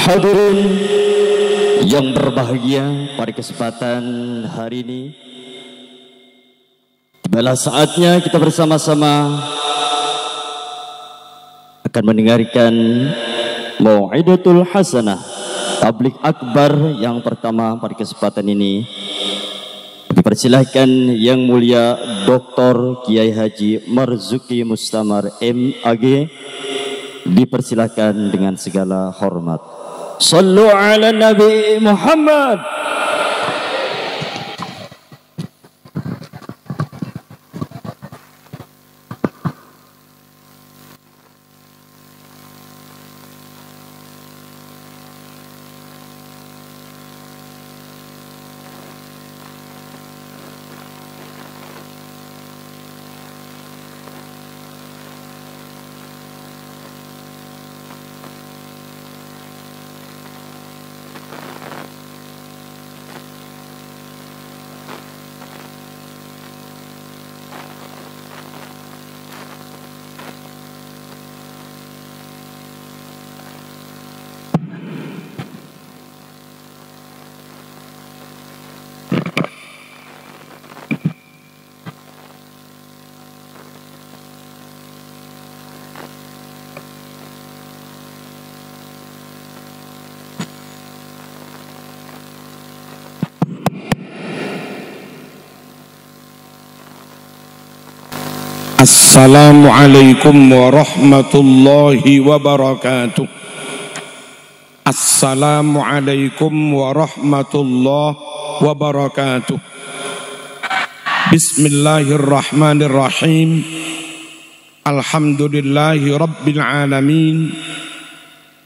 Hadirin yang berbahagia, pada kesempatan hari ini tibalah saatnya kita bersama-sama akan mendengarkan Mau'idatul Hasanah Tabligh Akbar yang pertama pada kesempatan ini. Dipersilahkan Yang Mulia Dr. Kiai Haji Marzuki Mustamar MAG, dipersilahkan dengan segala hormat. Sallu ala Nabi Muhammad. Assalamualaikum warahmatullahi wabarakatuh. Assalamualaikum warahmatullahi wabarakatuh. Bismillahirrahmanirrahim. Alhamdulillahi rabbil alamin.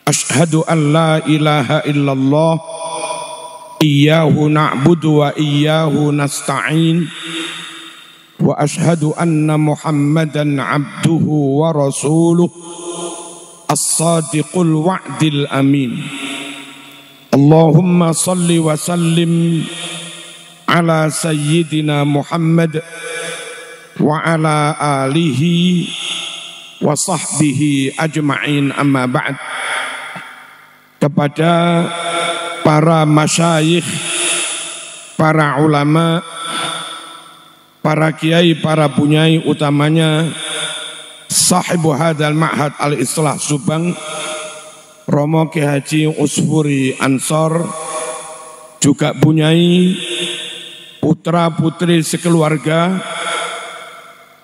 Ashhadu an la ilaha illallah. Iyyahu na'budu wa iyyahu nasta'in. Wa ashhadu anna Muhammadan abduhu wa rasuluh as-sadiqul wa'dil amin. Allahumma salli wa sallim ala sayyidina Muhammad wa ala alihi wa sahbihi ajma'in, amma ba'd. Kepada para masyayikh, para ulama, para kiai, para bunyai, utamanya sahibu hadal ma'had al-islah Subang, Romo Kiai Haji Usfuri Ansor, juga bunyai, putra putri sekeluarga,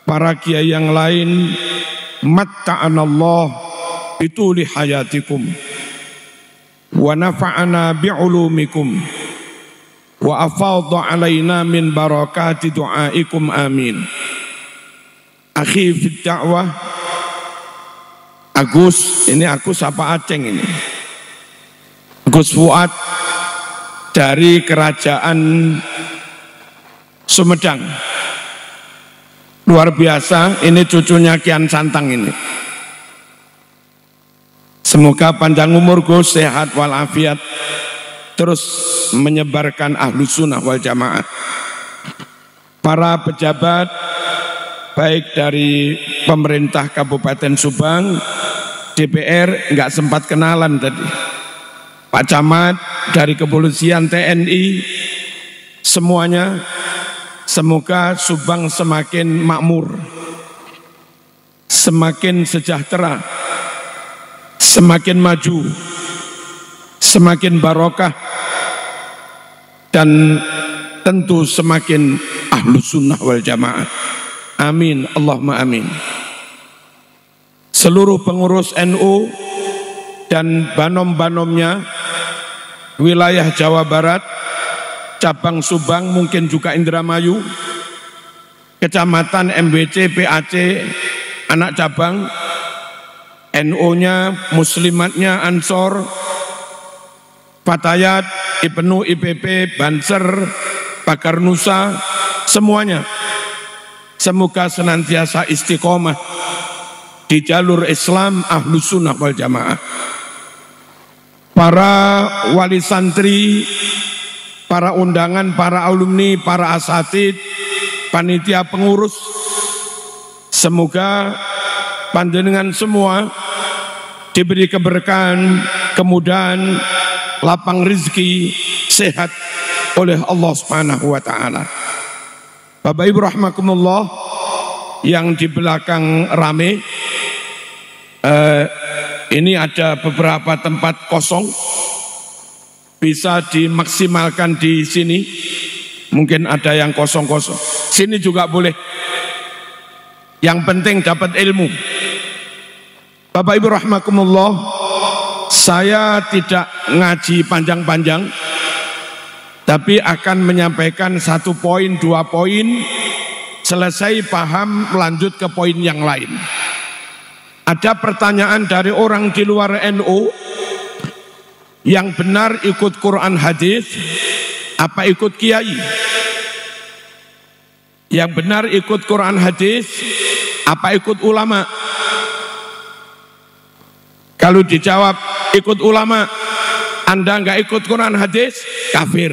para kiai yang lain, matta'anallah bituli hayatikum wa nafa'ana bi'ulumikum wa afadha alaina min barakati du'aikum, amin. Akhi fid da'wah Agus, ini Agus apa Aceng ini? Gus Fuad dari Kerajaan Sumedang. Luar biasa, ini cucunya Kian Santang ini. Semoga panjang umur Gus, sehat walafiat, terus menyebarkan ahlus sunnah wal jamaah. Para pejabat baik dari pemerintah Kabupaten Subang, DPR, nggak sempat kenalan tadi. Pak Camat dari kepolisian, TNI, semuanya, semoga Subang semakin makmur, semakin sejahtera, semakin maju, semakin barokah, dan tentu semakin ahlus sunnah wal jamaah. Amin, Allahumma amin. Seluruh pengurus NU dan banom-banomnya, wilayah Jawa Barat, cabang Subang, mungkin juga Indramayu, kecamatan MBC, PAC, anak cabang, NU-nya, muslimatnya, Ansor, Fatayat, IPNU, IPP, Banser, Pakar Nusa, semuanya semoga senantiasa istiqomah di jalur Islam ahlus sunnah wal jamaah. Para wali santri, para undangan, para alumni, para asatid, panitia pengurus, semoga panjenengan semua diberi keberkahan, kemudahan, lapang rezeki, sehat oleh Allah Subhanahu wa taala. Bapak Ibu rahimakumullah, yang di belakang rame, ini ada beberapa tempat kosong, bisa dimaksimalkan di sini. Mungkin ada yang kosong-kosong, sini juga boleh. Yang penting dapat ilmu. Bapak Ibu rahimakumullah, saya tidak ngaji panjang-panjang, tapi akan menyampaikan 1 poin, 2 poin, selesai paham lanjut ke poin yang lain. Ada pertanyaan dari orang di luar NU, yang benar ikut Quran hadis apa ikut kiai? Yang benar ikut Quran hadis apa ikut ulama? Kalau dijawab ikut ulama, Anda nggak ikut Quran hadis, kafir.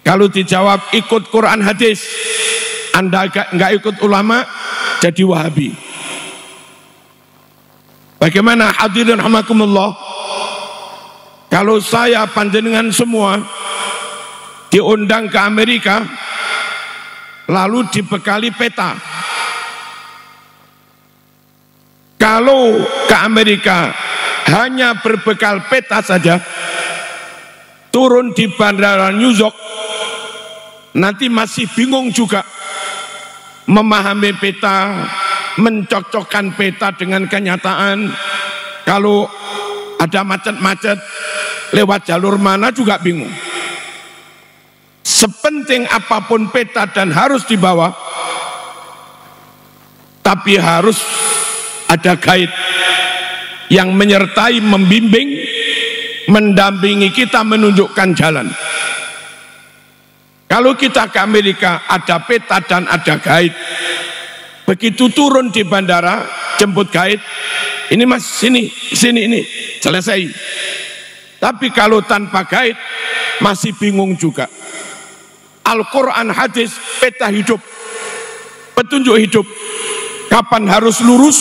Kalau dijawab ikut Quran hadis, Anda nggak ikut ulama, jadi Wahabi. Bagaimana hadirin rahimakumullah? Kalau saya panjenengan semua diundang ke Amerika, lalu dibekali peta. Kalau ke Amerika hanya berbekal peta saja, turun di bandara New York, nanti masih bingung juga memahami peta, mencocokkan peta dengan kenyataan. Kalau ada macet-macet, lewat jalur mana juga bingung. Sepenting apapun peta dan harus dibawa, tapi harus ada guide yang menyertai, membimbing, mendampingi kita, menunjukkan jalan. Kalau kita ke Amerika ada peta dan ada guide, begitu turun di bandara, jemput guide, ini mas, sini, ini, selesai. Tapi kalau tanpa guide, masih bingung juga. Al-Quran hadis, peta hidup, petunjuk hidup. Kapan harus lurus,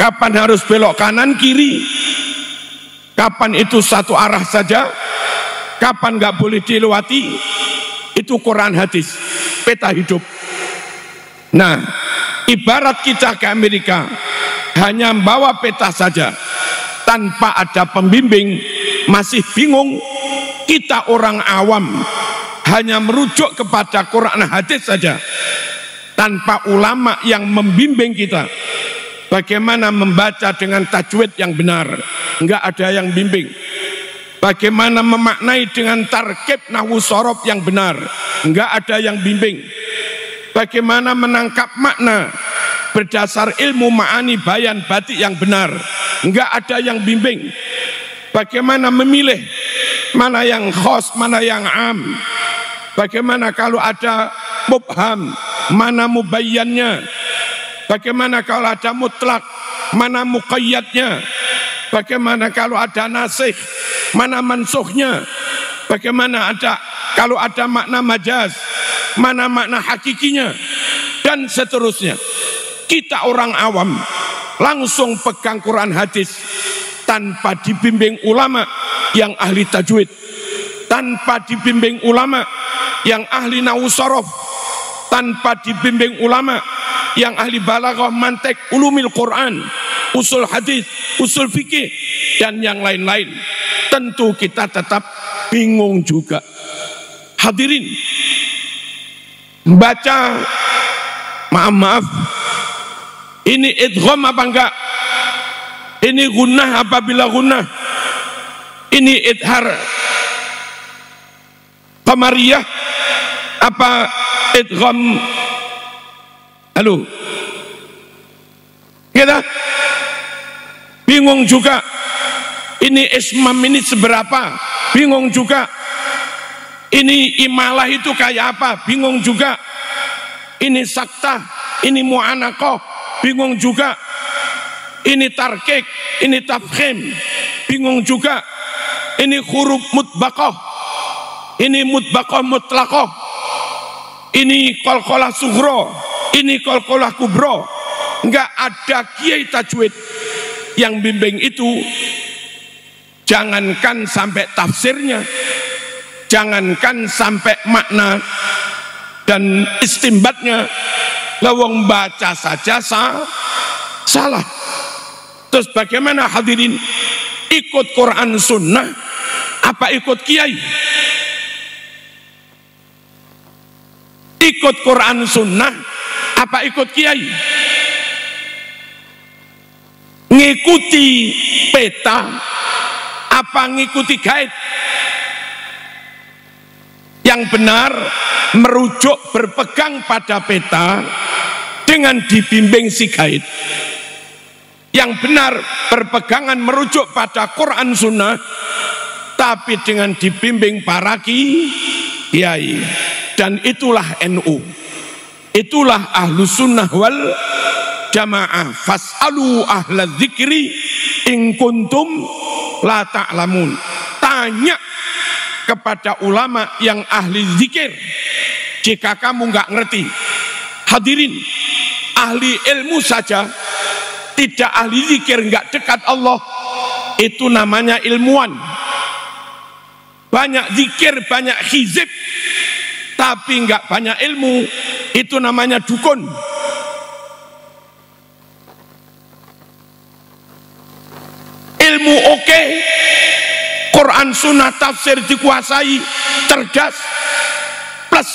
kapan harus belok kanan kiri, kapan itu satu arah saja, kapan nggak boleh dilewati, itu Quran hadis, peta hidup. Nah, ibarat kita ke Amerika hanya membawa peta saja tanpa ada pembimbing, masih bingung. Kita orang awam hanya merujuk kepada Quran hadis saja tanpa ulama yang membimbing kita bagaimana membaca dengan tajwid yang benar, enggak ada yang bimbing. Bagaimana memaknai dengan tarkib nahwu shorof yang benar, enggak ada yang bimbing. Bagaimana menangkap makna berdasar ilmu ma'ani bayan batik yang benar, enggak ada yang bimbing. Bagaimana memilih mana yang khos, mana yang am. Bagaimana kalau ada mubham, mana mubayyannya. Bagaimana kalau ada mutlak, mana muqayyadnya. Bagaimana kalau ada nasikh, mana mansukhnya. Bagaimana kalau ada makna majaz, mana makna hakikinya, dan seterusnya. Kita orang awam langsung pegang Quran hadis tanpa dibimbing ulama yang ahli tajwid, tanpa dibimbing ulama yang ahli nahwu shorof, tanpa dibimbing ulama yang ahli balaghah, mantek, ulumil Quran, usul hadis, usul fikih, dan yang lain-lain. Tentu kita tetap bingung juga. Hadirin, baca, maaf, ini idgham apa enggak? Ini gunnah apabila gunnah? Ini idhar qamariyah apa idgham? Halo, kita bingung juga. Ini ismam ini seberapa? Bingung juga. Ini imalah itu kayak apa? Bingung juga. Ini saktah, ini mu'anaqah, bingung juga. Ini tarkik, ini tafkhim, bingung juga. Ini huruf mutbaqah, ini mutbaqah mutlaqah, ini qalqalah sughra, ini qalqalah kubra. Enggak ada kiai tajwid yang bimbing itu Jangankan sampai tafsirnya, jangankan sampai makna dan istimbatnya, lawang baca saja salah. Terus bagaimana hadirin? Ikut Quran Sunnah apa ikut kiai? Ikut Quran Sunnah apa ikut kiai? Ngikuti peta apa ngikuti guide? Yang benar merujuk berpegang pada peta dengan dibimbing si guide. Yang benar berpegangan merujuk pada Quran Sunnah tapi dengan dibimbing para kiai. Dan itulah NU, itulah Ahlus Sunnah wal Jamaah. Fas'alu ahla dzikri in kuntum la ta'lamun. Tanya kepada ulama yang ahli zikir jika kamu nggak ngerti. Hadirin, ahli ilmu saja tidak ahli zikir, nggak dekat Allah, itu namanya ilmuwan. Banyak zikir, banyak hizib, tapi nggak banyak ilmu, itu namanya dukun. Ilmu oke, Quran Sunnah tafsir dikuasai, cerdas, plus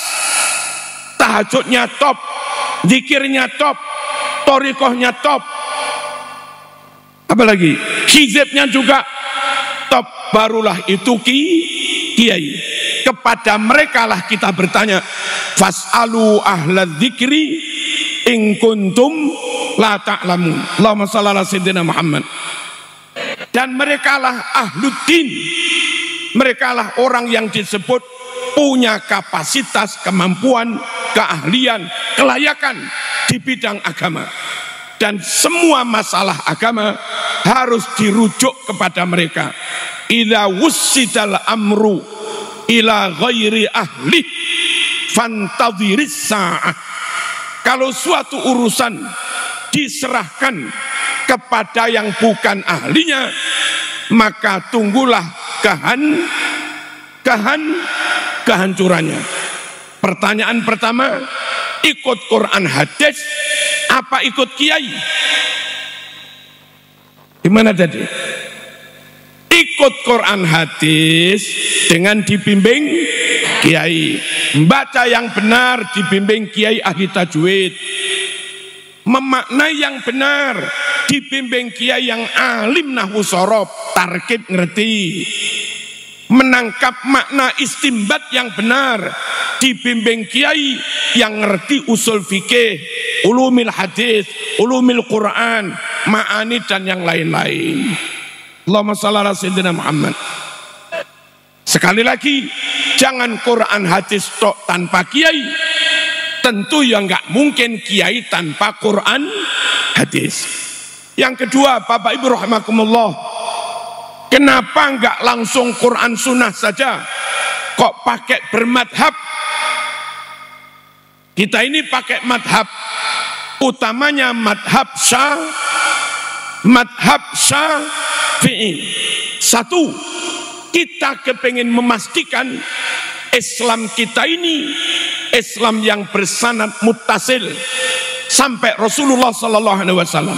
tahajudnya top, zikirnya top, thoriqohnya top, apalagi hizibnya juga top, barulah itu kiai. Kepada mereka lah kita bertanya, fas'alu ahla dzikri in kuntum la ta'lamun. Allahumma shalli ala sayyidina Muhammad. Dan merekalah ahluddin, merekalah orang yang disebut punya kapasitas, kemampuan, keahlian, kelayakan di bidang agama. Dan semua masalah agama harus dirujuk kepada mereka. Idza wussidal amru ila ghairi ahli fantadhiris sa'ah. Kalau suatu urusan diserahkan kepada yang bukan ahlinya, maka tunggulah kehancurannya. Pertanyaan pertama, ikut Quran hadis apa ikut kiai? Gimana tadi? Ikut Quran hadis dengan dibimbing kiai, membaca yang benar dibimbing kiai ahli tajwid, memaknai yang benar dibimbing kiai yang alim nahwu shorof, tarkib ngerti, menangkap makna istimbat yang benar dibimbing kiai yang ngerti usul fikih, ulumil hadis, ulumil Quran, ma'ani dan yang lain-lain. Allahumma shalli ala sayyidina Muhammad. Sekali lagi, jangan Quran hadis tok tanpa kiai. Tentu ya nggak mungkin kiai tanpa Quran hadis. Yang kedua, Bapak Ibu rahimakumullah, kenapa nggak langsung Quran Sunnah saja? Kok pakai bermadhab? Kita ini pakai madhab, utamanya madhab Syafi'i. Satu, kita kepingin memastikan Islam kita ini Islam yang bersanad muttasil sampai Rasulullah sallallahu alaihi wasallam.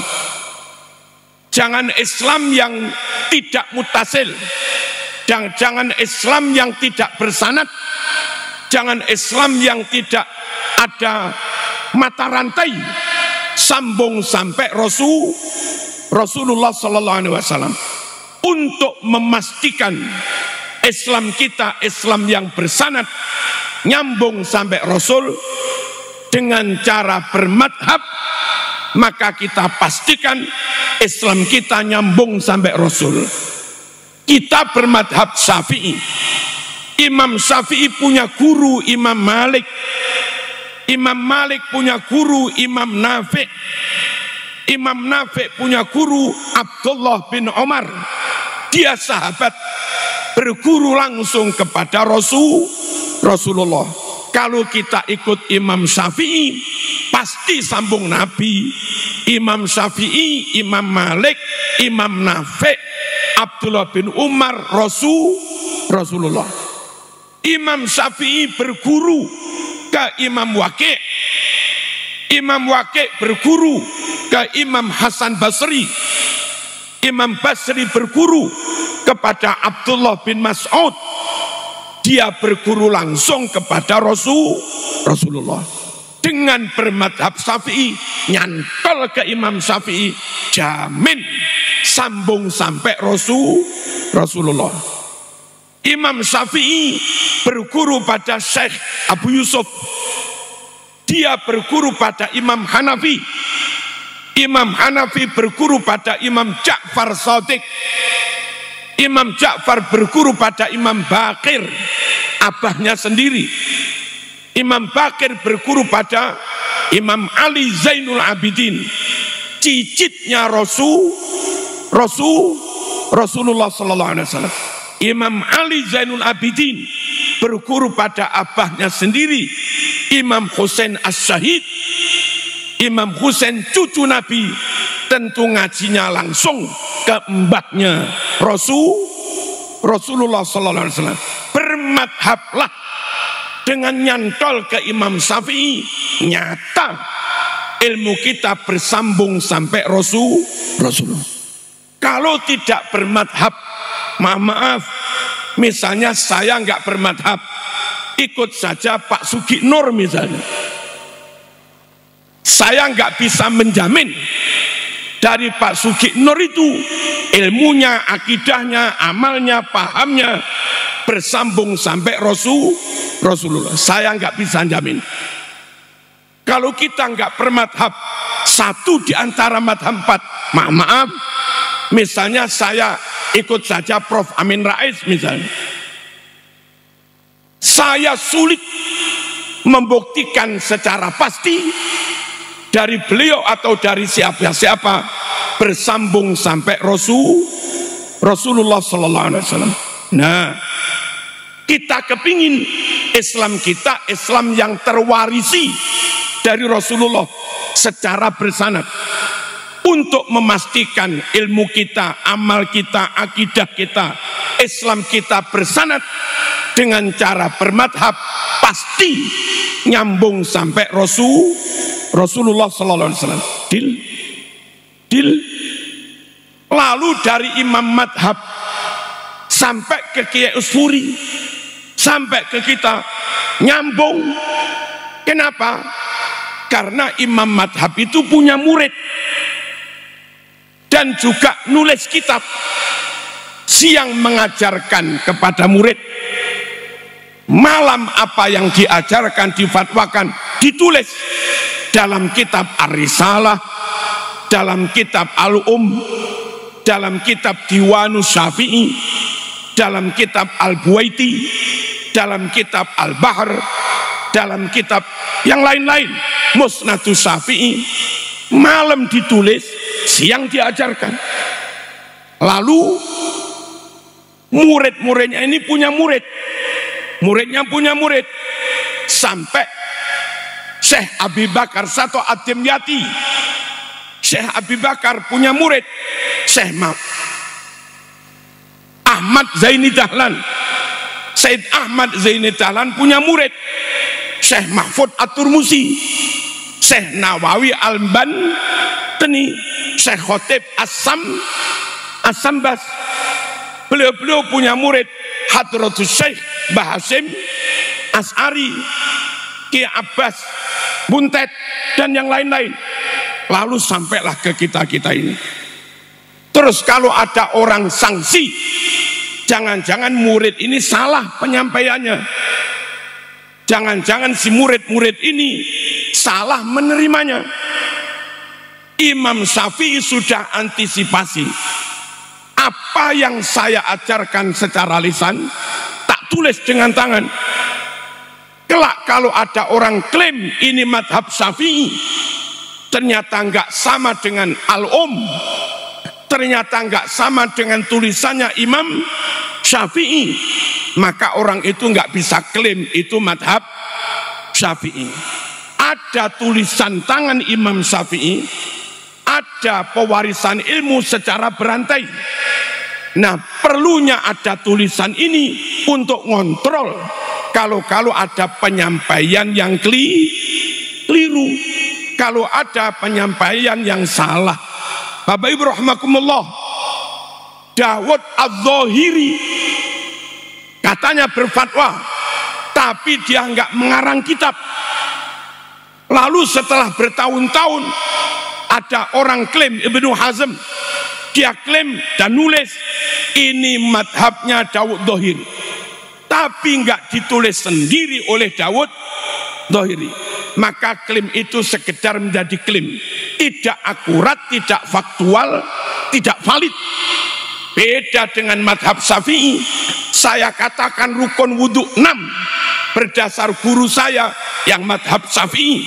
Jangan Islam yang tidak muttasil, jangan Islam yang tidak bersanad, jangan Islam yang tidak ada mata rantai sambung sampai Rasulullah sallallahu alaihi wasallam. Untuk memastikan Islam kita Islam yang bersanad nyambung sampai Rasul dengan cara bermadhab, maka kita pastikan Islam kita nyambung sampai Rasul. Kita bermadhab Syafi'i. Imam Syafi'i punya guru Imam Malik. Imam Malik punya guru Imam Nafi'. Imam Nafi' punya guru Abdullah bin Umar. Dia sahabat, berguru langsung kepada Rasulullah. Kalau kita ikut Imam Syafi'i, pasti sambung Nabi. Imam Syafi'i, Imam Malik, Imam Nafi', Abdullah bin Umar Rasulullah. Imam Syafi'i berguru ke Imam Waqi'. Imam Waqi' berguru ke Imam Hasan Basri. Imam Basri berguru kepada Abdullah bin Mas'ud. Dia berguru langsung kepada Rasulullah. Dengan bermadhab Syafi'i, nyantol ke Imam Syafi'i, jamin sambung sampai Rasulullah. Imam Syafi'i berguru pada Syekh Abu Yusuf. Dia berguru pada Imam Hanafi. Imam Hanafi berguru pada Imam Ja'far Shadiq. Imam Ja'far berguru pada Imam Bakir, abahnya sendiri. Imam Bakir berguru pada Imam Ali Zainul Abidin, cicitnya Rasulullah sallallahu alaihi wasallam. Imam Ali Zainul Abidin berguru pada abahnya sendiri, Imam Husain As-Syahid. Imam Husain cucu Nabi, tentu ngajinya langsung ke mbahnya Rasulullah sallallahu alaihi wasallam. Bermadhablah dengan nyantol ke Imam Syafi'i, nyata ilmu kita bersambung sampai Rasulullah. Kalau tidak bermadhab, maaf, misalnya saya nggak bermadhab, ikut saja Pak Sugi Nur misalnya, saya nggak bisa menjamin dari Pak Sugi Nur itu ilmunya, akidahnya, amalnya, pahamnya bersambung sampai Rasulullah. Saya nggak bisa jamin. Kalau kita nggak bermadhab satu di antara madhab 4, maaf, misalnya saya ikut saja Prof. Amin Rais misalnya, saya sulit membuktikan secara pasti dari beliau atau dari siapa-siapa bersambung sampai Rasulullah sallallahu alaihi wasallam. Nah, kita kepingin Islam kita Islam yang terwarisi dari Rasulullah secara bersanad. Untuk memastikan ilmu kita, amal kita, akidah kita, Islam kita bersanad dengan cara bermadhab, pasti nyambung sampai Rasulullah sallallahu alaihi wasallam. Deal. Lalu dari imam madhab sampai ke Kiai Usfuri, sampai ke kita, nyambung. Kenapa? Karena imam madhab itu punya murid dan juga nulis kitab, siang mengajarkan kepada murid, malam apa yang diajarkan, difatwakan, ditulis dalam kitab Ar-Risalah, dalam kitab Al-Um, dalam kitab Diwanus Syafi'i, dalam kitab Al-Buwaiti, dalam kitab Al-Bahr, dalam kitab yang lain-lain, Musnadus Syafi'i, malam ditulis, siang diajarkan. Lalu murid-muridnya ini punya murid, muridnya punya murid, sampai Syekh Abi Bakar Sato Ad-Dimyati, Syekh Abi Bakar punya murid Syekh Ahmad Zaini Dahlan, Said Ahmad Zaini Dahlan punya murid Syekh Mahfud At-Turmusi, Syekh Nawawi Al-Bantani, Syekh Khotib As-Sambas. Beliau-beliau punya murid Hadratus Syekh Mbah Hasyim As'ari, Ki Abbas Buntet, dan yang lain-lain. Lalu sampailah ke kita-kita ini. Terus kalau ada orang sanksi, jangan-jangan murid ini salah penyampaiannya, jangan-jangan si murid-murid ini salah menerimanya. Imam Syafi'i sudah antisipasi. Apa yang saya ajarkan secara lisan, tak tulis dengan tangan. Kelak kalau ada orang klaim ini madhab Syafi'i, ternyata enggak sama dengan Al-Um, ternyata enggak sama dengan tulisannya Imam Syafi'i, maka orang itu enggak bisa klaim itu madhab Syafi'i. Ada tulisan tangan Imam Syafi'i, ada pewarisan ilmu secara berantai. Nah, perlunya ada tulisan ini untuk ngontrol kalau ada penyampaian yang keliru, kalau ada penyampaian yang salah. Bapak Ibu rahimakumullah, Dawud Az-Zahiri katanya berfatwa, tapi dia enggak mengarang kitab. Lalu setelah bertahun-tahun ada orang klaim, Ibnu Hazm, dia klaim dan nulis ini madhabnya Dawud Zahiri, tapi enggak ditulis sendiri oleh Dawud Zahiri. Maka klaim itu sekedar menjadi klaim, tidak akurat, tidak faktual, tidak valid. Beda dengan madhab Syafi'i. Saya katakan rukun wudhu 6 berdasar guru saya yang madhab Syafi'i.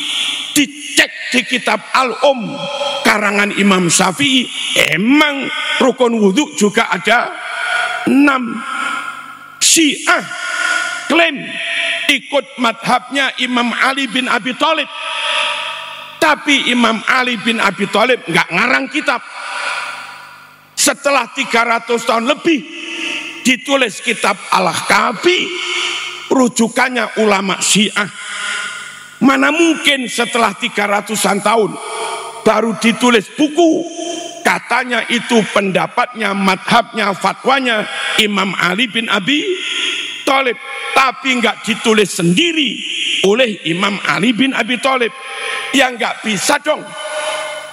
Dicek di kitab Al-Um karangan Imam Syafi'i, emang rukun wudhu juga ada 6. Syiah klaim ikut madhabnya Imam Ali bin Abi Thalib, tapi Imam Ali bin Abi Thalib nggak ngarang kitab. Setelah 300 tahun lebih ditulis kitab Al-Kahfi, rujukannya ulama Syiah. Mana mungkin setelah 300-an tahun baru ditulis buku, katanya itu pendapatnya, madhabnya, fatwanya Imam Ali bin Abi Thalib, tapi nggak ditulis sendiri oleh Imam Ali bin Abi Thalib. Yang nggak bisa dong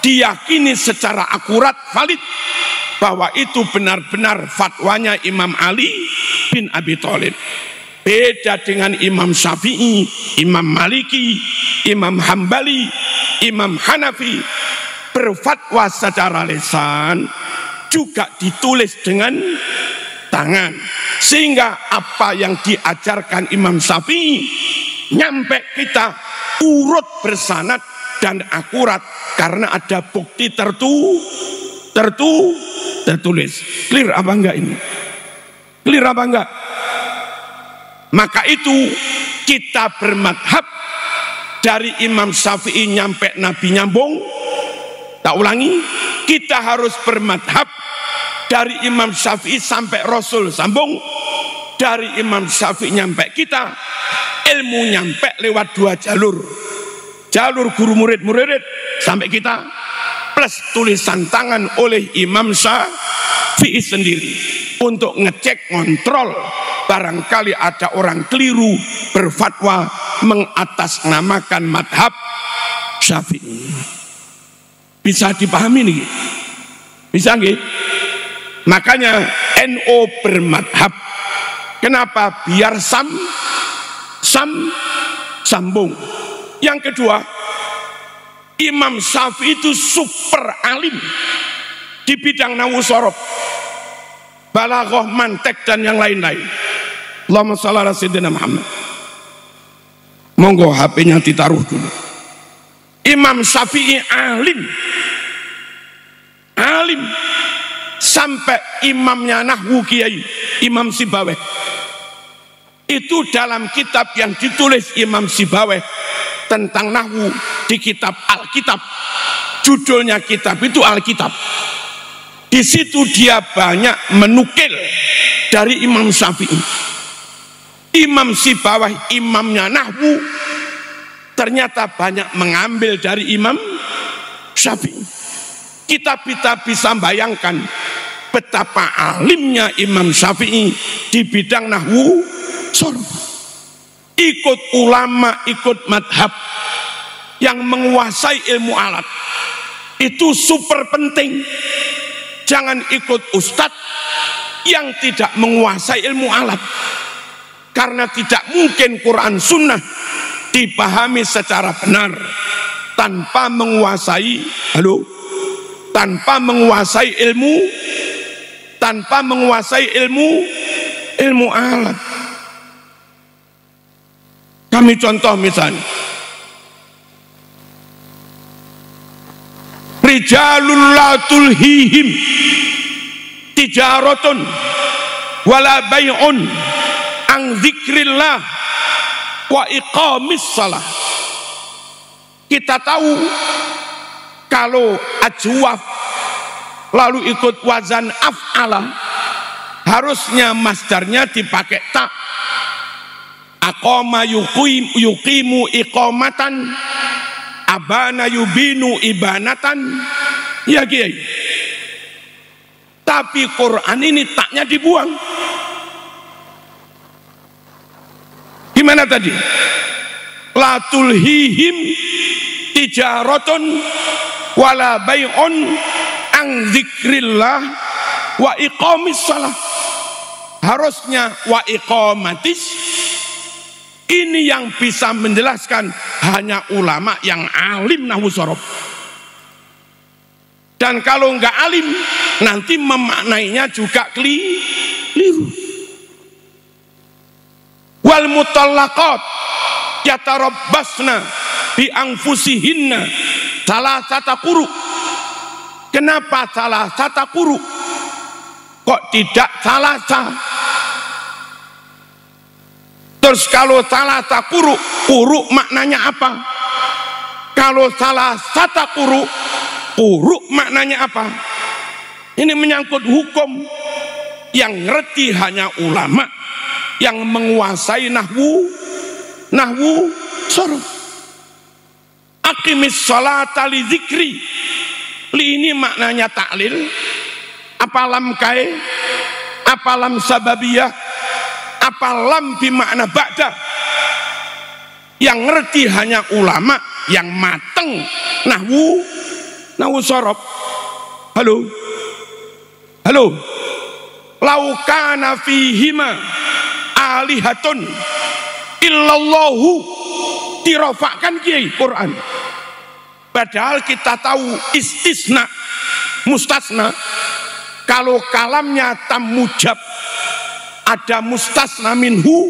diyakini secara akurat, valid, bahwa itu benar-benar fatwanya Imam Ali bin Abi Thalib. Beda dengan Imam Syafi'i, Imam Maliki, Imam Hambali, Imam Hanafi, berfatwa secara lisan juga ditulis dengan tangan, sehingga apa yang diajarkan Imam Syafi'i nyampe kita urut, bersanad dan akurat karena ada bukti tertulis. Clear apa enggak ini? Clear apa enggak? Maka itu kita bermadhab dari Imam Syafi'i nyampe Nabi nyambung. Tak ulangi, kita harus bermadhab dari Imam Syafi'i sampai Rasul sambung. Dari Imam Syafi'i nyampe kita, ilmu nyampe lewat 2 jalur. Jalur guru murid sampai kita, plus tulisan tangan oleh Imam Syafi'i sendiri untuk ngecek, ngontrol barangkali ada orang keliru berfatwa mengatasnamakan madhab Syafi'i. Bisa dipahami nih? Bisa nggih? Makanya NU bermadhab. Kenapa? Biar sambung. Yang kedua, Imam Syafi'i itu super alim di bidang nahwu shorof, balaghah, mantek dan yang lain-lain. Allahumma shalli ala sayyidina Muhammad. Monggo HP-nya ditaruh dulu. Imam Syafi'i alim sampai imamnya nahwu Kiai Imam Sibaweh itu dalam kitab yang ditulis Imam Sibaweh tentang nahwu di kitab Alkitab, judulnya kitab itu Alkitab. Di situ dia banyak menukil dari Imam Syafi'i. Imam Sibaweh, imamnya nahwu, ternyata banyak mengambil dari Imam Syafi'i. Kita bisa bayangkan betapa alimnya Imam Syafi'i di bidang nahwu shorof. Ikut ulama, ikut madhab yang menguasai ilmu alat, itu super penting. Jangan ikut ustadz yang tidak menguasai ilmu alat, karena tidak mungkin Quran Sunnah dipahami secara benar tanpa menguasai ilmu alat. Kami contoh misalnya, rijalul la tulhihim tijaratun wala bai'un an dzikrillah wa iqamis shalah. Kita tahu kalau ajwaf lalu ikut wazan af'ala, harusnya masdarnya dipakai ta. Aqama yuqimu iqamatan, abana yubinu ibanatan. Ya Kiai. Tapi Quran ini taknya dibuang. Gimana tadi? La tulhihim tijaratun wala bai'un an dzikrillah wa iqamis shalah. Harusnya wa iqamatis. Ini yang bisa menjelaskan hanya ulama yang alim nahwu shorof. Dan kalau enggak alim nanti memaknainya juga keliru. Wal mutallaqat yatarabbasna bi anfusihinna salasata quru. Kenapa salasata quru? Kok tidak salasa? Terus kalau salasa quru, quru maknanya apa? Kalau salasata quru, quru maknanya apa? Ini menyangkut hukum yang ngerti hanya ulama yang menguasai nahwu shorof. Aqimis sholata li dzikri. Li ini maknanya taklil. Apa lam kai? Apa lam sababiyah? Apa lam bimakna ba'da? Yang ngerti hanya ulama yang mateng nahwu shorof. Halo? Laukana fihima alihatun illallahu, dirofakan Kiai Quran. Padahal kita tahu istisna, mustasna. Kalau kalamnya tam mujab, ada mustasna minhu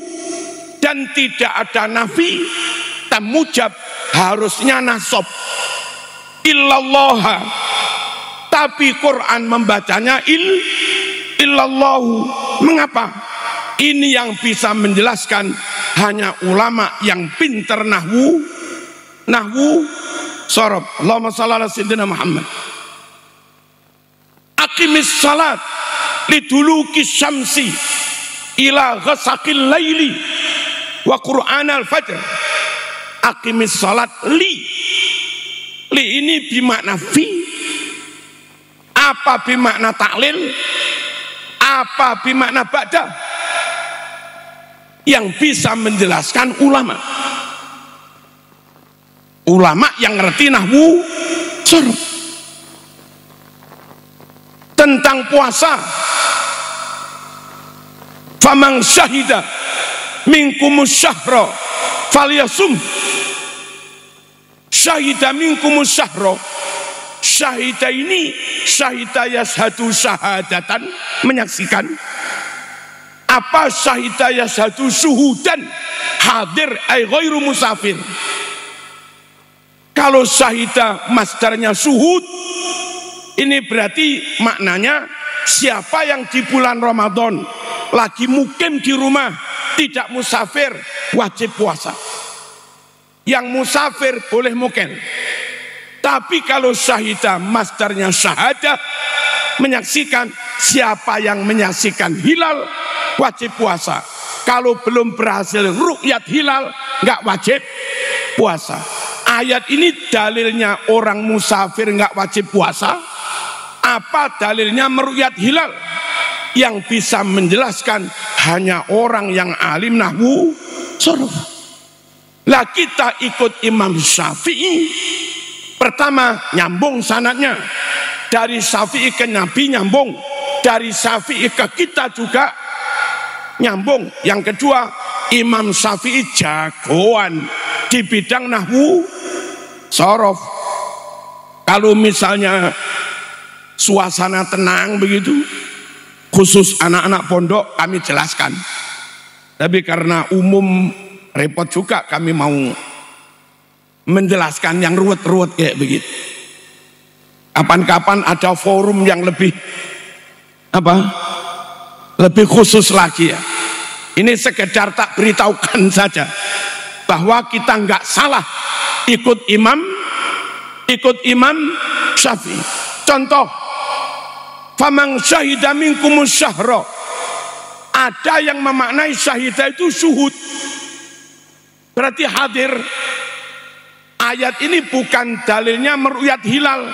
dan tidak ada nafi, tam mujab harusnya nasab illallah. Tapi Quran membacanya illallahu. Mengapa? Ini yang bisa menjelaskan hanya ulama yang pintar nahwu shorof. Allahumma shalli ala sayyidina Muhammad. Aqimis salat liduluki syamsi ila ghasaqil laili wa qur'anal fajr. Aqimis salat li ini bimakna fi. Apa bimakna taklil? Apa bimakna ba'da? Yang bisa menjelaskan ulama yang ngerti nahwu shorof. Tentang puasa, faman syahida minkumus syahra falyasum. Syahida minkumus syahra, syahida ini syahida yashadu syahadatan, menyaksikan. Apa syahida yashadu syuhudan, hadir ay ghairu musafir. Kalau syahida masdarnya syuhud, ini berarti maknanya siapa yang di bulan Ramadan lagi mukim di rumah, tidak musafir, wajib puasa. Yang musafir boleh mukim. Tapi kalau syahida masdarnya syahadah, menyaksikan, siapa yang menyaksikan hilal wajib puasa. Kalau belum berhasil ru'yat hilal nggak wajib puasa. Ayat ini dalilnya orang musafir nggak wajib puasa. Apa dalilnya meru'yat hilal? Yang bisa menjelaskan hanya orang yang alim nahwu shorof. Lah kita ikut Imam Syafi'i. Pertama nyambung sanadnya, dari Syafi'i ke Nabi nyambung, dari Syafi'i ke kita juga nyambung. Yang kedua, Imam Syafi'i jagoan di bidang nahwu shorof. Kalau misalnya suasana tenang begitu, khusus anak-anak pondok kami jelaskan. Tapi karena umum repot juga, kami mau menjelaskan yang ruwet-ruwet kayak begitu. Kapan-kapan ada forum yang lebih lebih khusus lagi ya. Ini sekedar tak beritahukan saja bahwa kita nggak salah ikut Imam Syafi'i. Contoh, faman syahida minkumus syahra Ada yang memaknai syahidah itu syuhud, berarti hadir. Ayat ini bukan dalilnya meru'yat hilal.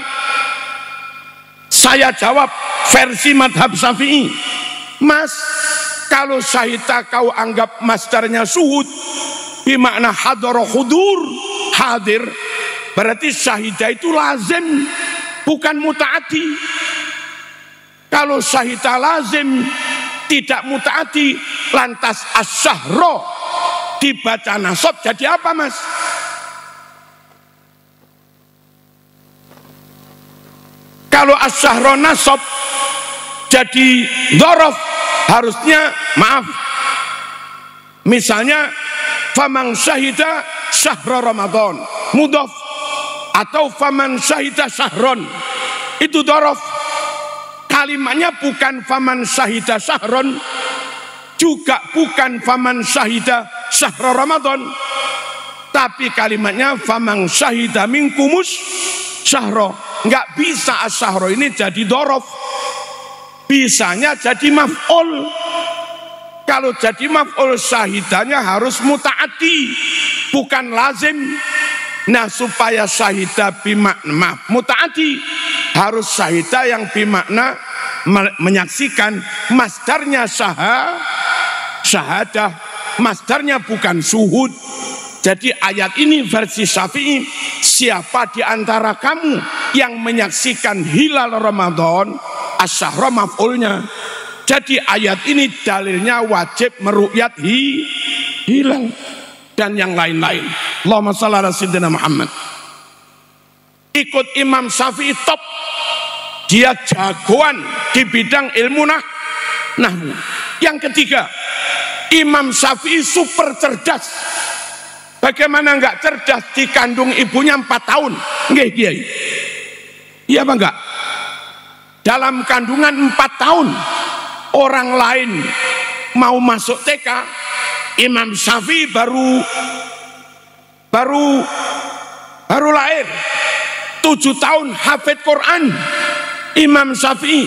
Saya jawab versi madhab Syafi'i. Mas, kalau syahidah kau anggap masdarnya syuhud, bermakna hadara hudur, hadir, berarti syahidah itu lazim, bukan mutaati. Kalau syahidah lazim, tidak mutaati, lantas asyahro dibaca nasab jadi apa, Mas? Kalau asyahro nasab jadi dhorof, harusnya maaf, misalnya faman syahida syahra Ramadan mudhaf, atau faman syahida syahron, itu dhorof. Kalimatnya bukan faman syahida syahron, juga bukan faman syahida syahra Ramadan, tapi kalimatnya faman syahida minkumus syahra. Enggak bisa asyahro ini jadi dhorof, bisanya jadi maf'ul. Kalau jadi maf'ul, syahidanya harus muta'ati, bukan lazim. Nah, supaya syahidah bimakna muta'ati, harus syahidah yang bimakna menyaksikan. Masdarnya syahadah, masdarnya bukan syuhud. Jadi ayat ini versi Syafi'i, siapa di antara kamu yang menyaksikan hilal Ramadan, asyahra maf'ulnya. Jadi ayat ini dalilnya wajib meru'yat hilal dan yang lain-lain. Allahumma shalli ala sayyidina Muhammad. Ikut Imam Syafi'i top, dia jagoan di bidang ilmu nahwu. Yang ketiga, Imam Syafi'i super cerdas. Bagaimana enggak cerdas, dikandung ibunya 4 tahun. Nggih, Kiai. Iya apa enggak? Dalam kandungan 4 tahun, orang lain mau masuk TK, Imam Syafi'i baru lahir. 7 tahun hafid Quran. Imam Syafi'i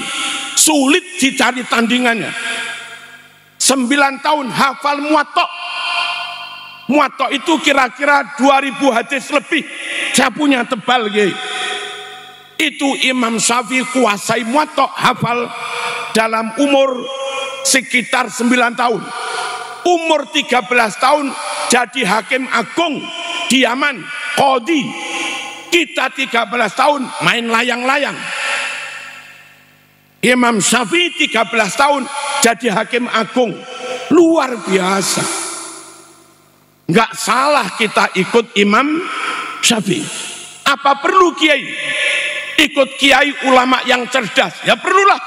sulit dicari tandingannya. 9 tahun hafal Muwatta. Muwatta itu kira-kira 2000 hadis lebih. Saya punya tebal, Kiai. Itu Imam Syafi'i kuasai Muwatta, hafal dalam umur sekitar 9 tahun. Umur 13 tahun jadi hakim agung di Yaman, qadhi. Kita 13 tahun main layang-layang. Imam Syafi'i 13 tahun jadi hakim agung. Luar biasa. Enggak salah kita ikut Imam Syafi'i. Apa perlu Kiai ikut kiai ulama yang cerdas? Ya perlulah.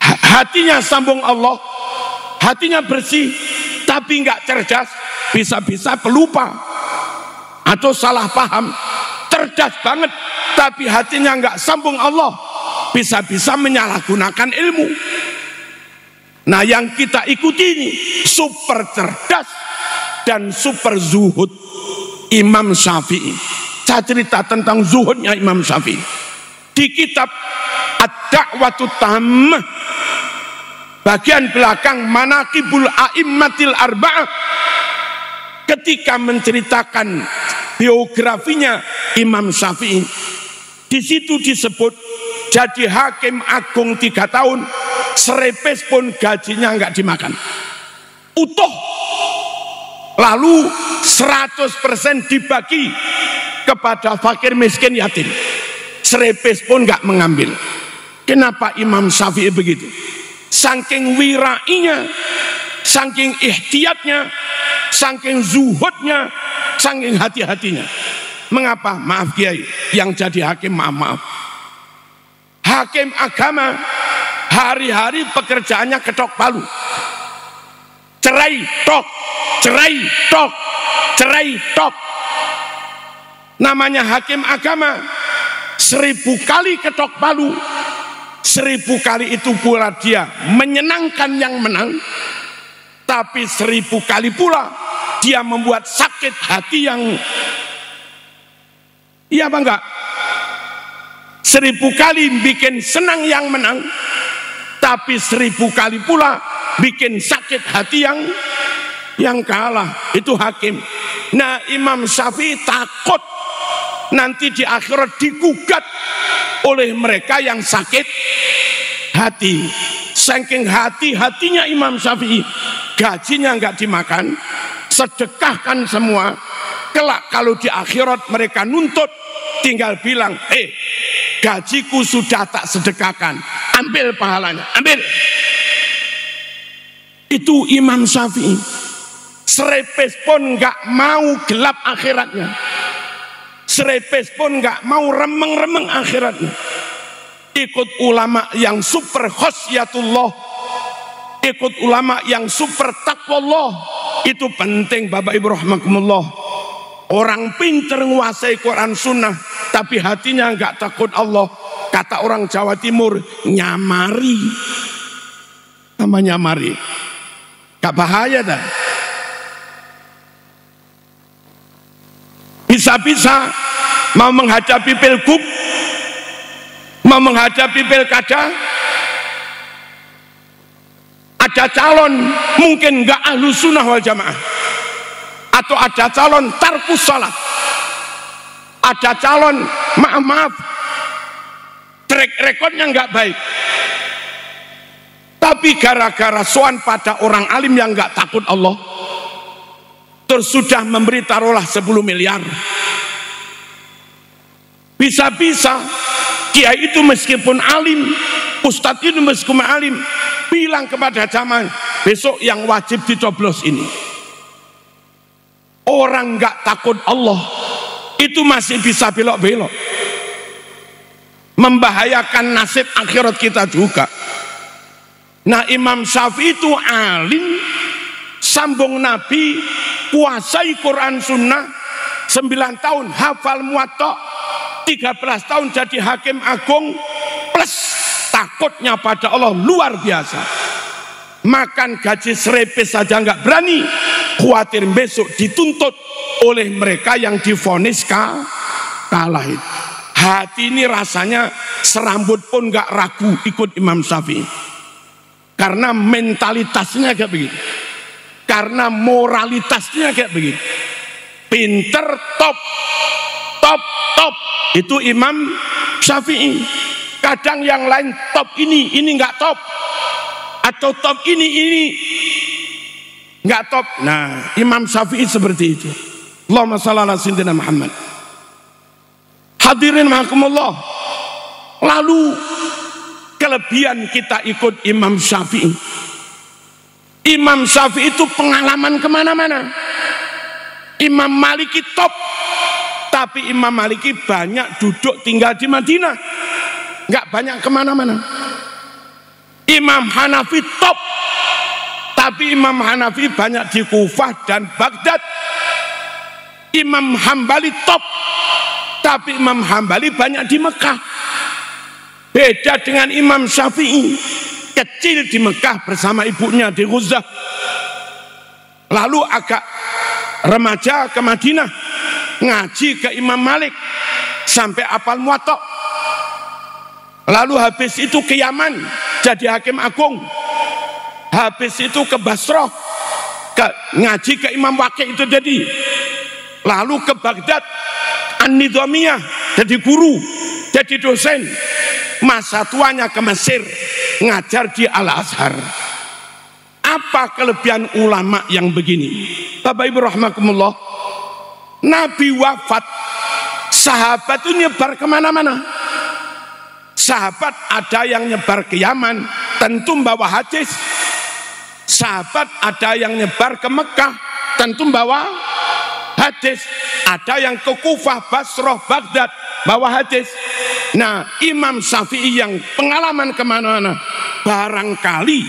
Hatinya sambung Allah, hatinya bersih, tapi enggak cerdas, bisa-bisa pelupa atau salah paham. Cerdas banget, tapi hatinya enggak sambung Allah, bisa-bisa menyalahgunakan ilmu. Nah, yang kita ikuti ini super cerdas dan super zuhud Imam Syafi'i. Saya cerita tentang zuhudnya Imam Syafi'i di kitab Ad-Da'watut Tammah, bagian belakang Manaqibul A'immatil Arba'ah. Ketika menceritakan biografinya Imam Syafi'i, di situ disebut jadi hakim agung 3 tahun, serepes pun gajinya enggak dimakan, utuh. Lalu 100% dibagi kepada fakir miskin yatim, serepes pun enggak mengambil. Kenapa Imam Syafi'i begitu? Saking wirainya, saking ihtiyatnya, saking zuhudnya, saking hati-hatinya. Mengapa? Maaf Kiai, yang jadi hakim maaf. Hakim agama hari-hari pekerjaannya ketok palu, cerai tok, cerai tok, cerai tok. Namanya hakim agama, 1000 kali ketok palu, 1000 kali itu pula dia menyenangkan yang menang, tapi 1000 kali pula dia membuat sakit hati yang, iya apa enggak? 1000 kali bikin senang yang menang, tapi 1000 kali pula bikin sakit hati yang kalah, itu hakim. Nah, Imam Syafi'i takut nanti di akhirat digugat oleh mereka yang sakit hati. Saking hati-hatinya Imam Syafi'i, gajinya nggak dimakan, sedekahkan semua. Kelak kalau di akhirat mereka nuntut, tinggal bilang, gajiku sudah tak sedekahkan, ambil pahalanya, ambil. Itu Imam Syafi'i, serepes pun nggak mau gelap akhiratnya, serepes pun nggak mau remeng-remeng akhiratnya. Ikut ulama yang super khosyatullah, ikut ulama yang super taqwallah, itu penting Bapak Ibu rahimakumullah. Orang pinter menguasai Quran Sunnah tapi hatinya nggak takut Allah, kata orang Jawa Timur, nyamari. Nama nyamari, gak bahaya dah. Bisa-bisa mau menghadapi pilgub, mau menghadapi pilkada, ada calon mungkin nggak ahlu sunnah wal jamaah, atau ada calon tarkus salat, ada calon maaf track recordnya nggak baik, tapi gara-gara soan pada orang alim yang nggak takut Allah, terus sudah memberi taruhlah 10 miliar. Bisa-bisa kiai itu meskipun alim, ustadz itu meskipun alim, bilang kepada jamaah, besok yang wajib dicoblos ini. Orang nggak takut Allah itu masih bisa belok-belok, membahayakan nasib akhirat kita juga. Nah, Imam Syafi'i itu alim, sambung Nabi, kuasai Quran Sunnah, 9 tahun hafal Muwatta, 13 tahun jadi hakim agung, plus takutnya pada Allah luar biasa. Makan gaji serepes saja nggak berani, khawatir besok dituntut oleh mereka yang divonis kalah itu. Hati ini rasanya serambut pun nggak ragu ikut Imam Syafi'i, karena mentalitasnya kayak begitu, karena moralitasnya kayak begitu. Pinter, top, itu Imam Syafi'i. Kadang yang lain top ini nggak top, atau top ini nggak top. Nah, Imam Syafi'i seperti itu. Allahumma shalli ala sayyidina Muhammad. Hadirin rahimakumullah. Lalu kelebihan kita ikut Imam Syafi'i, Imam Syafi'i itu pengalaman kemana-mana. Imam Maliki top, tapi Imam Maliki banyak duduk tinggal di Madinah, nggak banyak kemana-mana. Imam Hanafi top, tapi Imam Hanafi banyak di Kufah dan Baghdad. Imam Hambali top, tapi Imam Hambali banyak di Mekah. Beda dengan Imam Syafi'i, kecil di Mekah bersama ibunya di Ghuzah, lalu agak remaja ke Madinah, ngaji ke Imam Malik sampai apal Muwatta, lalu habis itu ke Yaman jadi hakim agung, habis itu ke Basrah ngaji ke Imam Waqi itu jadi, lalu ke Baghdad An-Nidhamiyah jadi guru, jadi dosen. Masa tuanya ke Mesir ngajar di Al-Azhar. Apa kelebihan ulama yang begini? Bapak Ibu rahimakumullah, Nabi wafat, sahabat itu nyebar kemana-mana. Sahabat ada yang nyebar ke Yaman, tentu bawa hadis. Sahabat ada yang nyebar ke Mekah, tentu bawa hadis. Ada yang ke Kufah, Basrah, Baghdad, bawa hadis. Nah, Imam Syafi'i yang pengalaman kemana-mana, barangkali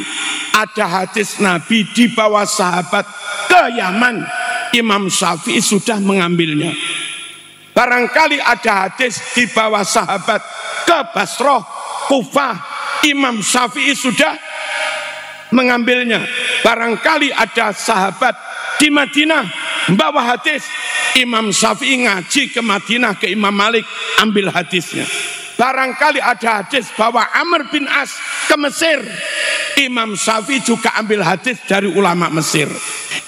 ada hadis Nabi di bawah sahabat ke Yaman, Imam Syafi'i sudah mengambilnya. Barangkali ada hadis di bawah sahabat ke Basrah, Kufah, Imam Syafi'i sudah mengambilnya. Barangkali ada sahabat di Madinah membawa hadis, Imam Syafi'i ngaji ke Madinah ke Imam Malik, ambil hadisnya. Barangkali ada hadis bahwa Amr bin As ke Mesir. Imam Syafi'i juga ambil hadis dari ulama Mesir.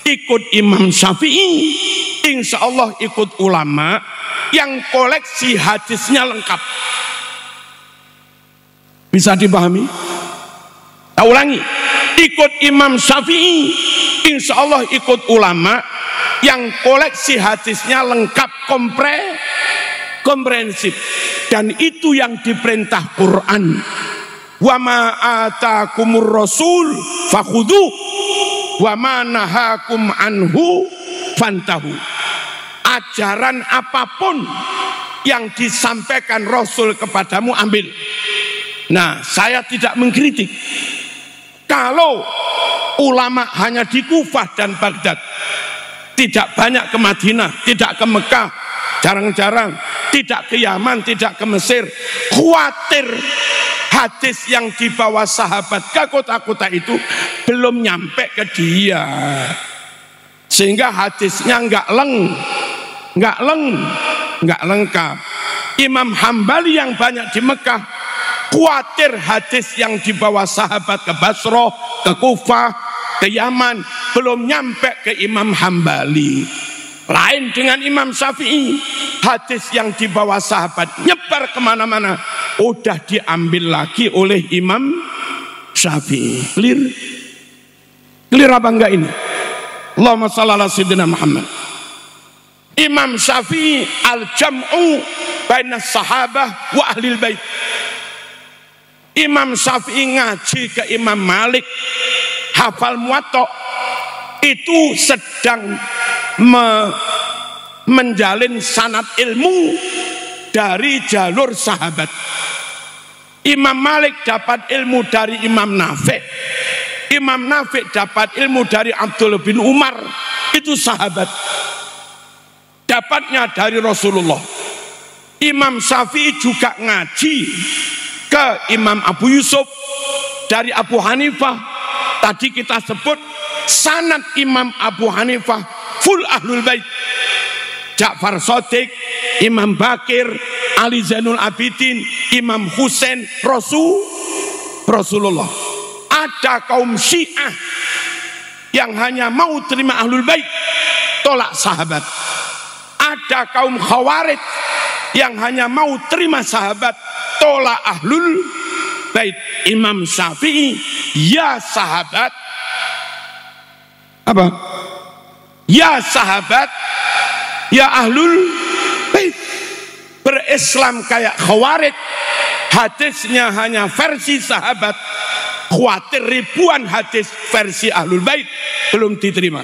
Ikut Imam Syafi'i, insya Allah ikut ulama yang koleksi hadisnya lengkap. Bisa dipahami? Tak ulangi, ikut Imam Syafi'i, insya Allah ikut ulama yang koleksi hadisnya lengkap, komprehensif. Dan itu yang diperintah Quran. Wa ma atakumur rasul fakhudhu wa ma nahakum anhu fantahu. Ajaran apapun yang disampaikan Rasul kepadamu ambil. Nah, saya tidak mengkritik kalau ulama hanya di Kufah dan Baghdad, tidak banyak ke Madinah, tidak ke Mekah, jarang-jarang, tidak ke Yaman, tidak ke Mesir. Khawatir hadis yang dibawa sahabat ke kota-kota itu belum nyampe ke dia, sehingga hadisnya nggak lengkap. Imam Hambali yang banyak di Mekah khawatir hadis yang dibawa sahabat ke Basrah, ke Kufah, ke Yaman belum nyampe ke Imam Hambali. Lain dengan Imam Syafi'i, hadis yang dibawa sahabat nyebar kemana-mana, udah diambil lagi oleh Imam Syafi'i. Clear apa enggak ini? Allahumma shalli ala sayyidina Muhammad. Imam Syafi'i al-jam'u baina sahabah wa ahlil bait. Imam Syafi'i ngaji ke Imam Malik, hafal Muwatta, itu sedang menjalin sanad ilmu dari jalur sahabat. Imam Malik dapat ilmu dari Imam Nafi', Imam Nafi' dapat ilmu dari Abdullah bin Umar, itu sahabat, dapatnya dari Rasulullah. Imam Syafi'i juga ngaji ke Imam Abu Yusuf dari Abu Hanifah. Tadi kita sebut sanad Imam Abu Hanifah full ahlul bait. Ja'far Shadiq, Imam Bakir, Ali Zainul Abidin, Imam Husain, Rasulullah. Ada kaum Syiah yang hanya mau terima ahlul bait, tolak sahabat. Ada kaum Khawarij yang hanya mau terima sahabat, tolak ahlul bait. Imam Syafi'i, ya sahabat, apa? Ya sahabat, ya ahlul bait. Berislam kayak Khawarij, hadisnya hanya versi sahabat, khawatir ribuan hadis versi ahlul bait belum diterima.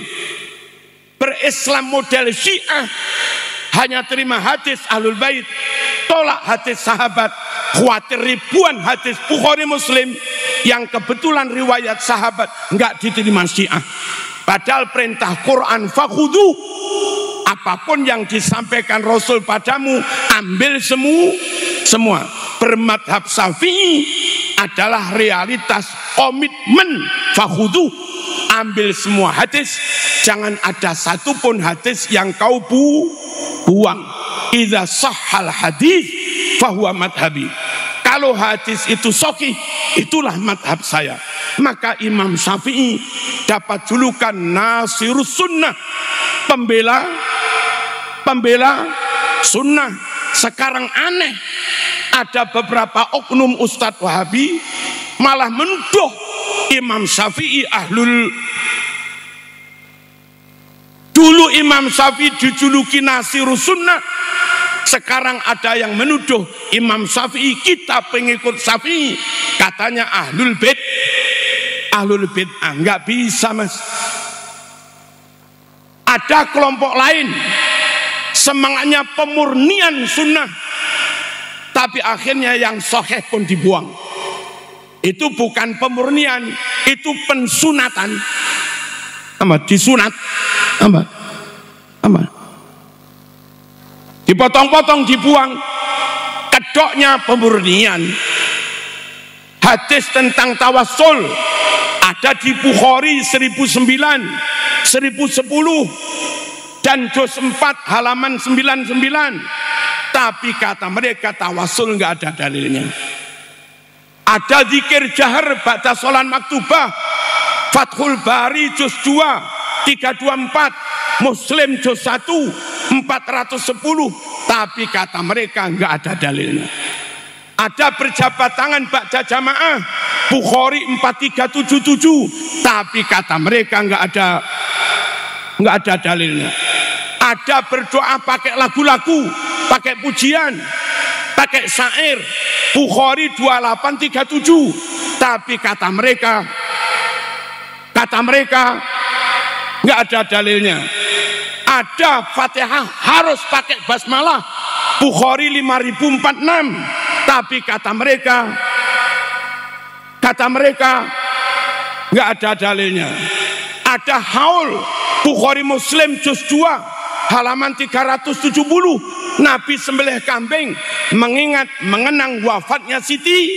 Berislam model Syiah, hanya terima hadis ahlul bait, tolak hadis sahabat, khawatir ribuan hadis Bukhari Muslim yang kebetulan riwayat sahabat enggak diterima Syiah. Padahal perintah Quran fakhudhu, apapun yang disampaikan Rasul padamu ambil semua. Bermadhab Syafi'i adalah realitas komitmen fakhudhu, ambil semua hadis, jangan ada satupun hadis yang kau buang. Idza sahhal hadis fahuwa madhabi. Kalau hadis itu sahih, itulah madhab saya. Maka Imam Syafi'i dapat julukan Nasirus Sunnah, pembela sunnah. Sekarang aneh, ada beberapa oknum Ustadz Wahabi malah menuduh Imam Syafi'i dulu Imam Syafi'i dijuluki Nasirus Sunnah, sekarang ada yang menuduh Imam Syafi'i, kita pengikut Syafi'i, katanya ahlul bid'ah. Enggak bisa, Mas. Ada kelompok lain semangatnya pemurnian sunnah, tapi akhirnya yang sahih pun dibuang. Itu bukan pemurnian, itu pensunatan. Disunat, dipotong-potong, dibuang. Kedoknya pemurnian. Hadis tentang tawassul ada di Bukhari 1009, 1010 dan juz 4 halaman 99. Tapi kata mereka tawassul nggak ada dalilnya. Ada zikir jahar ba'da sholat maktubah, Fathul Bari juz 2 324, Muslim juz 1 410, tapi kata mereka enggak ada dalilnya. Ada berjabat tangan ba'da jamaah, Bukhari 4377, tapi kata mereka enggak ada dalilnya. Ada berdoa pakai lagu-lagu, pakai pujian, pakai syair, Bukhari 2837, tapi kata mereka nggak ada dalilnya. Ada Fatihah harus pakai basmalah, Bukhari 5046, tapi kata mereka nggak ada dalilnya. Ada haul, Bukhari Muslim juz 2 halaman 370, Nabi sembelih kambing mengenang wafatnya Siti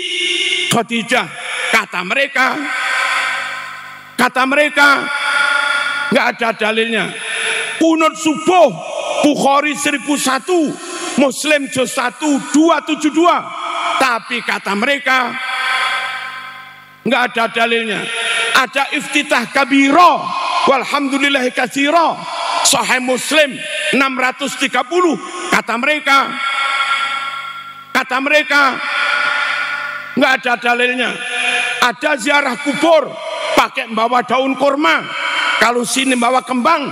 Khadijah. Kata mereka nggak ada dalilnya. Kunut subuh, Bukhari 1001, Muslim juz 1 272, tapi kata mereka nggak ada dalilnya. Ada iftitah kabiro, walhamdulillahi katsira, Sahih Muslim 630, kata mereka nggak ada dalilnya. Ada ziarah kubur pakai membawa daun kurma, kalau sini bawa kembang,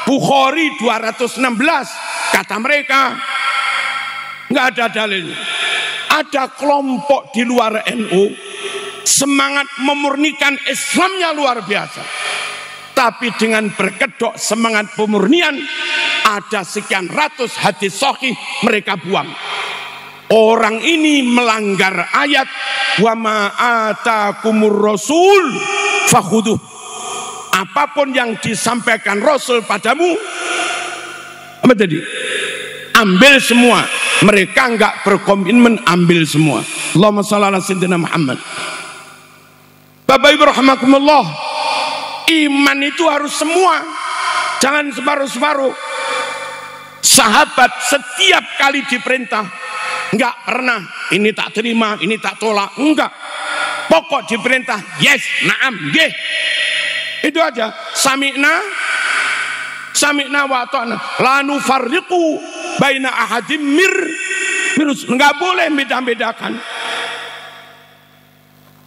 Bukhari 216, kata mereka nggak ada dalilnya. Ada kelompok di luar NU semangat memurnikan Islamnya luar biasa, tapi dengan berkedok semangat pemurnian, ada sekian ratus hadis sahih mereka buang. Orang ini melanggar ayat wa ma atakumur rasul fakhuduh. Apapun yang disampaikan Rasul padamu, apa tadi? Ambil semua. Mereka enggak berkomitmen ambil semua. Allahumma shalli ala sayyidina Muhammad. Bapak Ibu rahimakumullah, iman itu harus semua, jangan separuh-separuh. Sahabat setiap kali diperintah enggak pernah ini tak terima, ini tak tolak, enggak. Pokok diperintah yes, naam, nggih. Itu aja. Sami'na wa ata'na, la nufarriqu baina ahadim enggak boleh beda-bedakan.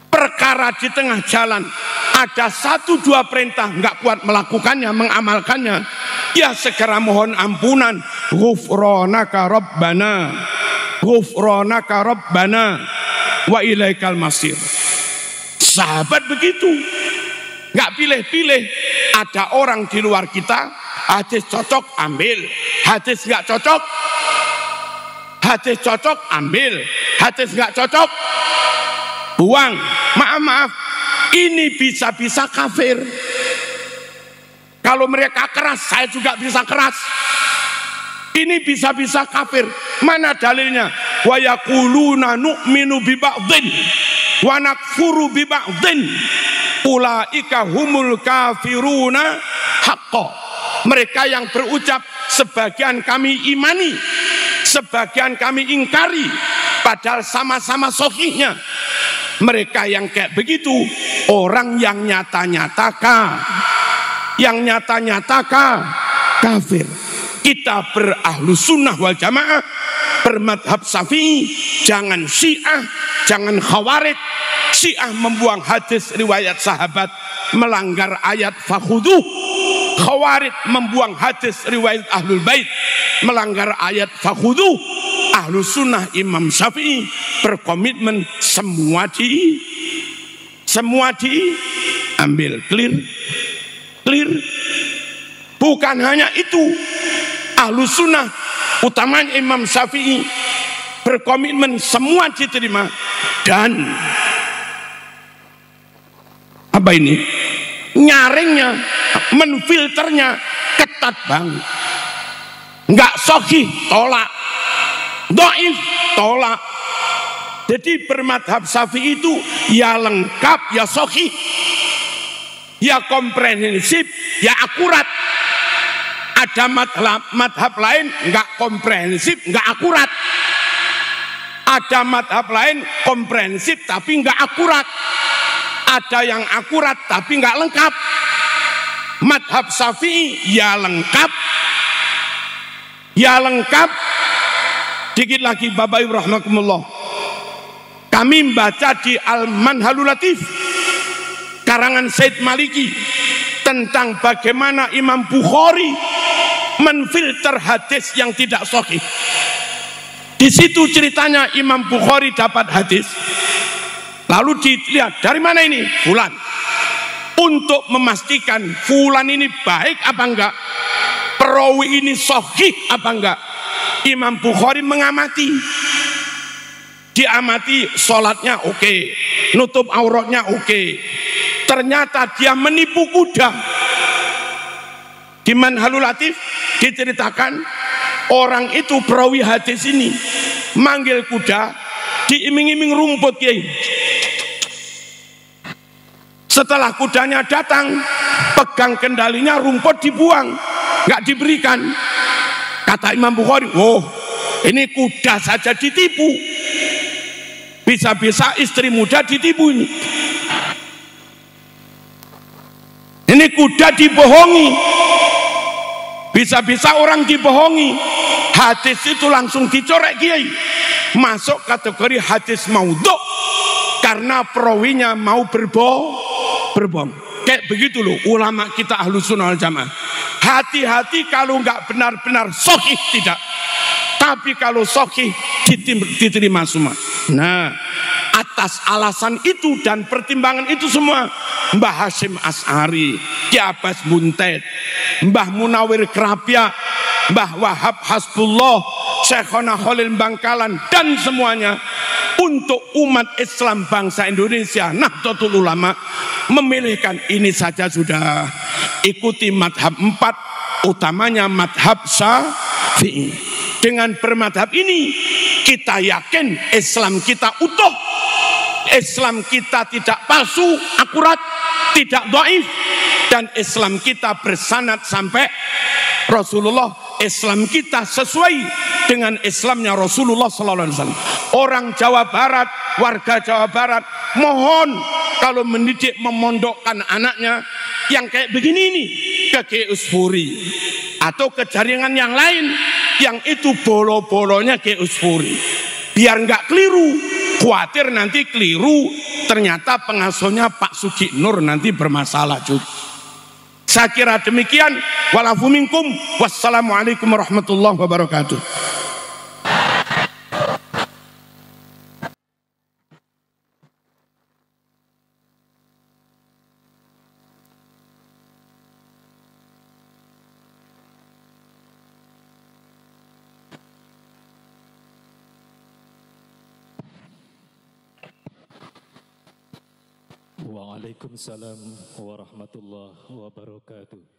Perkara di tengah jalan ada 1-2 perintah enggak kuat melakukannya, mengamalkannya, ya segera mohon ampunan. Ghufranaka Rabbana wa ilaikal masir. Sahabat begitu, nggak pilih-pilih. Ada orang di luar kita, hadis cocok ambil, hadis nggak cocok, hadis cocok ambil, hadis nggak cocok buang. Maaf, ini bisa-bisa kafir. Kalau mereka keras, saya juga bisa keras. Ini bisa-bisa kafir. Mana dalilnya? Wa yaquluna nu'minu bi ba'dhin wa nakfuru bi ba'dhin ulaika humul kafiruna haqqan. Mereka yang berucap sebagian kami imani, sebagian kami ingkari, padahal sama-sama sahihnya. Mereka yang kayak begitu orang yang nyata-nyatakan kafir. Kita berahlus sunnah wal jamaah, bermadhab syafi'i, jangan syiah, jangan khawarij. Syiah membuang hadis riwayat sahabat, melanggar ayat fakhuduh. Khawarij membuang hadis riwayat ahlul bait, melanggar ayat fakhuduh. Ahlus sunnah Imam Syafi'i berkomitmen semua diambil. Clear. Bukan hanya itu, Ahlus sunnah utamanya Imam Syafi'i berkomitmen semua diterima, dan apa ini, nyaringnya, menfilternya ketat banget. Enggak sahih tolak, dhaif tolak. Jadi bermadhab Syafi'i itu ya lengkap, ya sahih, ya komprehensif, ya akurat. Ada madhab lain enggak komprehensif, enggak akurat. Ada madhab lain komprehensif tapi nggak akurat. Ada yang akurat tapi nggak lengkap. Madhab Syafi'i ya lengkap, ya lengkap. Dikit lagi Bapak Ibu rahimakumullah, kami membaca di Al-Manhalul Latif karangan Said Maliki tentang bagaimana Imam Bukhari menfilter hadis yang tidak sahih. Di situ ceritanya Imam Bukhari dapat hadis, lalu dilihat dari mana ini, fulan. Untuk memastikan fulan ini baik apa enggak, perawi ini sahih apa enggak, Imam Bukhari mengamati. Diamati sholatnya oke, nutup auratnya oke. Ternyata dia menipu kuda. Di Manhalul Latif diceritakan orang itu perawi hadis ini manggil kuda, diiming-iming rumput Kiai. Setelah kudanya datang, pegang kendalinya, rumput dibuang, nggak diberikan. Kata Imam Bukhari, oh ini kuda saja ditipu, bisa-bisa istri muda ditipu ini. Ini kuda dibohongi, bisa-bisa orang dibohongi. Hadis itu langsung dicorek Kiai, masuk kategori hadis maudhu karena perawinya mau berbohong. Kayak begitu loh ulama kita Ahlus Sunnah wal Jamaah. Hati-hati kalau nggak benar-benar sahih tidak, tapi kalau sahih diterima semua. Nah, atas alasan itu dan pertimbangan itu semua, Mbah Hasyim Asy'ari, Ki Abbas Buntet, Mbah Munawir Krapia, Mbah Wahab Hasbullah, Syekhona Khalil Bangkalan dan semuanya untuk umat Islam bangsa Indonesia, Nahdlatul Ulama memilihkan ini saja sudah. Ikuti madhab 4, utamanya madhab Syafi'i. Dengan bermadhab ini kita yakin Islam kita utuh, Islam kita tidak palsu, akurat, tidak dhaif, dan Islam kita bersanad sampai Rasulullah. Islam kita sesuai dengan Islamnya Rasulullah SAW. Orang Jawa Barat, warga Jawa Barat, mohon kalau mendidik memondokkan anaknya yang kayak begini ini ke Kiai Usfuri atau ke jaringan yang lain yang itu bolo-bolonya Kiai Usfuri, biar nggak keliru. Khawatir nanti keliru, ternyata pengasuhnya Pak Sugi Nur nanti bermasalah juga. Saya kira demikian. Walafu minkum. Wassalamualaikum warahmatullahi wabarakatuh. Waalaikumsalam warahmatullahi wabarakatuh.